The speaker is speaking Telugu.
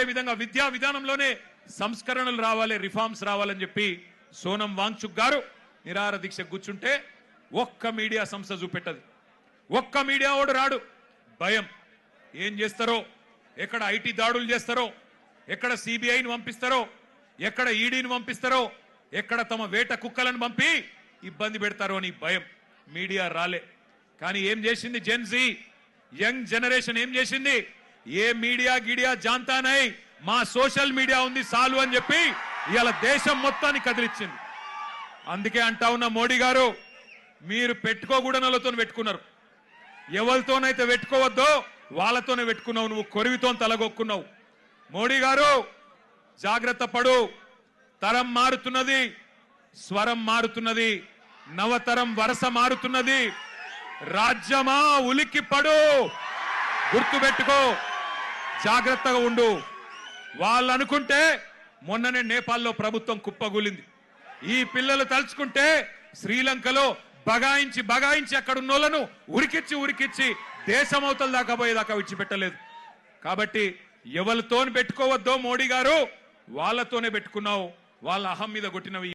విధంగా విద్యా విధానంలోనే సంస్కరణలు రావాలి, రిఫార్మ్స్ రావాలని చెప్పి సోనం వాంగ్చుక్ గారు నిరాహార దీక్ష కూర్చుంటే ఒక్క మీడియా సంస్థ చూపెట్టదు, ఒక్క మీడియా ఓడు రాడు. భయం. ఏం చేస్తారో, ఎక్కడ ఐటీ దాడులు చేస్తారో, ఎక్కడ సిబిఐని పంపిస్తారో, ఎక్కడ ఈడీని పంపిస్తారో, ఎక్కడ తమ వేట కుక్కలను పంపి ఇబ్బంది పెడతారో అని భయం. మీడియా రాలే. కానీ ఏం చేసింది జెన్జీ, యంగ్ జనరేషన్ ఏం చేసింది? ఏ మీడియా గిడియా జాంతా నై, మా సోషల్ మీడియా ఉంది సాలు అని చెప్పి ఇవాళ దేశం మొత్తాన్ని కదిలిచ్చింది. అందుకే అంటా ఉన్న మోడీ గారు, మీరు పెట్టుకోకూడనలతో పెట్టుకున్నారు, ఎవరితోనైతే పెట్టుకోవద్దో వాళ్ళతోనే పెట్టుకున్నావు, నువ్వు కొరివితో తలగొక్కున్నావు. మోడీ గారు జాగ్రత్త పడు, తరం మారుతున్నది, స్వరం మారుతున్నది, నవతరం వరస మారుతున్నది. రాజ్యమా ఉలిక్కి పడు, గుర్తుపెట్టుకో, జాగ్రత్తగా ఉండు. వాళ్ళు అనుకుంటే మొన్ననే నేపాల్లో ప్రభుత్వం కుప్పగూలింది. ఈ పిల్లలు తలుచుకుంటే శ్రీలంకలో బగాయించి అక్కడ ఉన్నోళ్లను ఉరికిచ్చి దేశమవతల దాకా పోయేదాకా విడిచిపెట్టలేదు. కాబట్టి ఎవరితో పెట్టుకోవద్దో మోడీ గారు, వాళ్ళతోనే పెట్టుకున్నావు. వాళ్ళ అహం మీద కొట్టినవి.